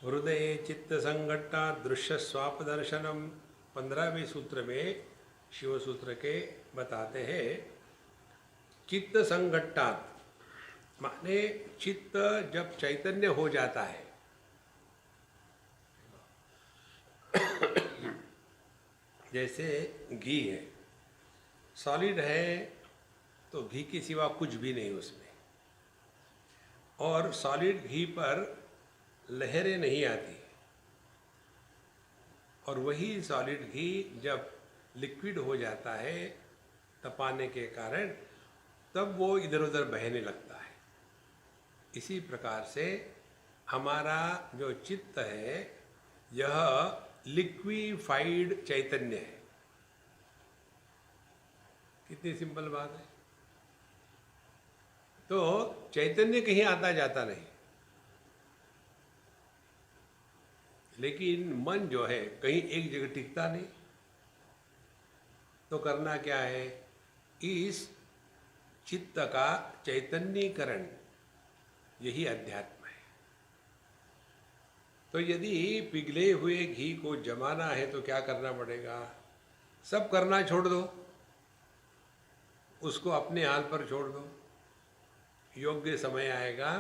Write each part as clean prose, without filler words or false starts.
हृदय चित्त संघट्टा दृश्य स्वाप दर्शनम 15वें सूत्र में शिव सूत्र के बताते हैं। चित्त संघट्टात माने चित्त जब चैतन्य हो जाता है, जैसे घी है, सॉलिड है तो घी के सिवा कुछ भी नहीं उसमें, और सॉलिड घी पर लहरें नहीं आती, और वही सॉलिड घी जब लिक्विड हो जाता है तपाने के कारण, तब वो इधर उधर बहने लगता है। इसी प्रकार से हमारा जो चित्त है यह लिक्विफाइड चैतन्य है। कितनी सिंपल बात है। तो चैतन्य कहीं आता जाता नहीं, लेकिन मन जो है कहीं एक जगह टिकता नहीं। तो करना क्या है, इस चित्त का चैतन्यीकरण, यही अध्यात्म है। तो यदि पिघले हुए घी को जमाना है तो क्या करना पड़ेगा, सब करना छोड़ दो, उसको अपने हाल पर छोड़ दो। योग्य समय आएगा,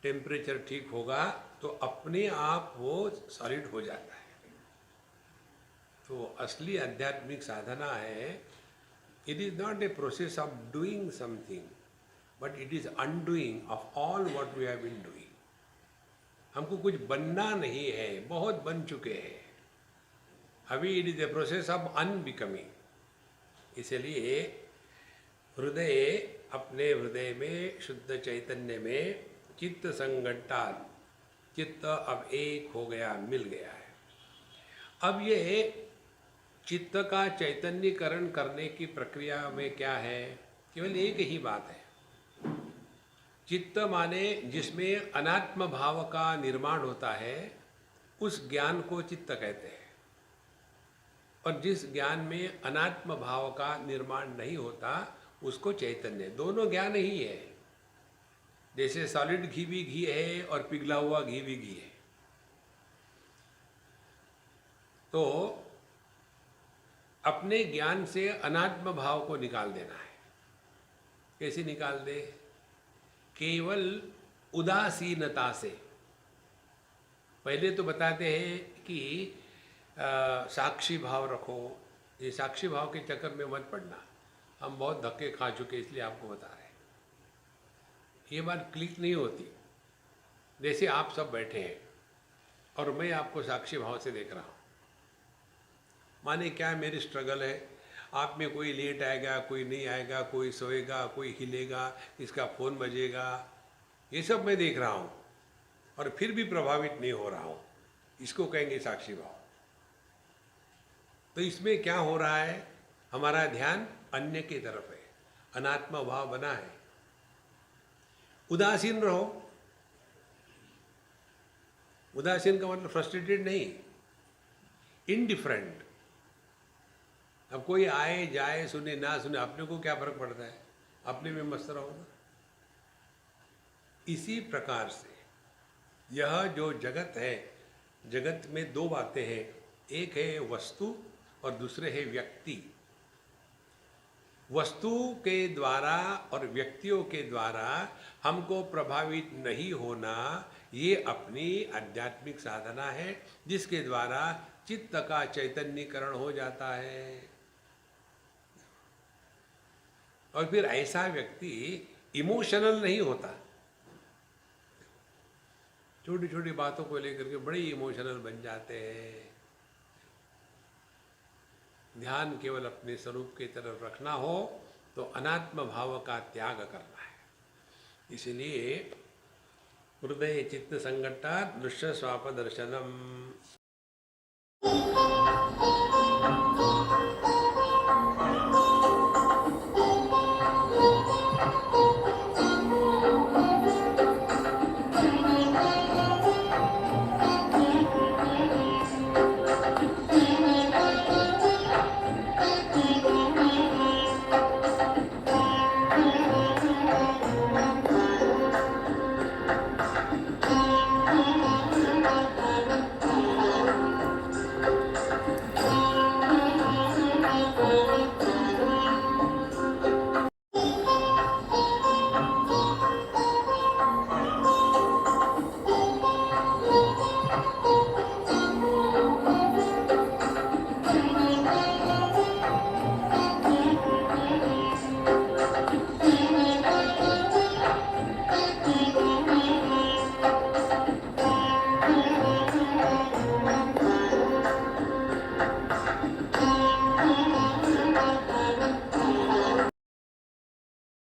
टेम्परेचर ठीक होगा तो अपने आप वो सॉलिड हो जाता है। तो असली आध्यात्मिक साधना है, it is not a process of doing something, but it is undoing of all what we have been doing. हमको कुछ बनना नहीं है, बहुत बन चुके हैं। अभी it is a process of unbecoming. इसलिए हृदय, अपने हृदय में शुद्ध चैतन्य में चित्त संघट्टा, चित्त अब एक हो गया, मिल गया है। अब ये चित्त का चैतन्यीकरण करने की प्रक्रिया में क्या है, केवल एक ही बात है। चित्त माने जिसमें अनात्म भाव का निर्माण होता है, उस ज्ञान को चित्त कहते हैं। और जिस ज्ञान में अनात्म भाव का निर्माण नहीं होता उसको चैतन्य। दोनों ज्ञान ही है। जैसे सॉलिड घी भी घी है और पिघला हुआ घी भी घी है। तो अपने ज्ञान से अनात्म भाव को निकाल देना है। कैसे निकाल दे, केवल उदासीनता से। पहले तो बताते हैं कि साक्षी भाव रखो। ये साक्षी भाव के चक्कर में मत पड़ना, हम बहुत धक्के खा चुके इसलिए आपको बता रहे हैं। ये बात क्लिक नहीं होती। जैसे आप सब बैठे हैं और मैं आपको साक्षी भाव से देख रहा हूँ, माने क्या मेरी स्ट्रगल है, आप में कोई लेट आएगा, कोई नहीं आएगा, कोई सोएगा, कोई हिलेगा, इसका फ़ोन बजेगा, ये सब मैं देख रहा हूँ और फिर भी प्रभावित नहीं हो रहा हूँ। इसको कहेंगे साक्षी भाव। तो इसमें क्या हो रहा है, हमारा ध्यान अन्य की तरफ है, अनात्म भाव बना है। उदासीन रहो। उदासीन का मतलब फ्रस्ट्रेटेड नहीं, इनडिफरेंट। अब कोई आए जाए, सुने ना सुने, अपने को क्या फर्क पड़ता है, अपने में मस्त रहो ना। इसी प्रकार से यह जो जगत है, जगत में दो बातें हैं, एक है वस्तु और दूसरे है व्यक्ति। वस्तु के द्वारा और व्यक्तियों के द्वारा हमको प्रभावित नहीं होना, ये अपनी आध्यात्मिक साधना है, जिसके द्वारा चित्त का चैतन्यीकरण हो जाता है। और फिर ऐसा व्यक्ति इमोशनल नहीं होता। छोटी छोटी बातों को लेकर के बड़े इमोशनल बन जाते हैं। ध्यान केवल अपने स्वरूप की तरफ रखना हो तो अनात्म भाव का त्याग करना है। इसलिए हृदय चित्त संघट्टा दृश्य स्वाप दर्शनम।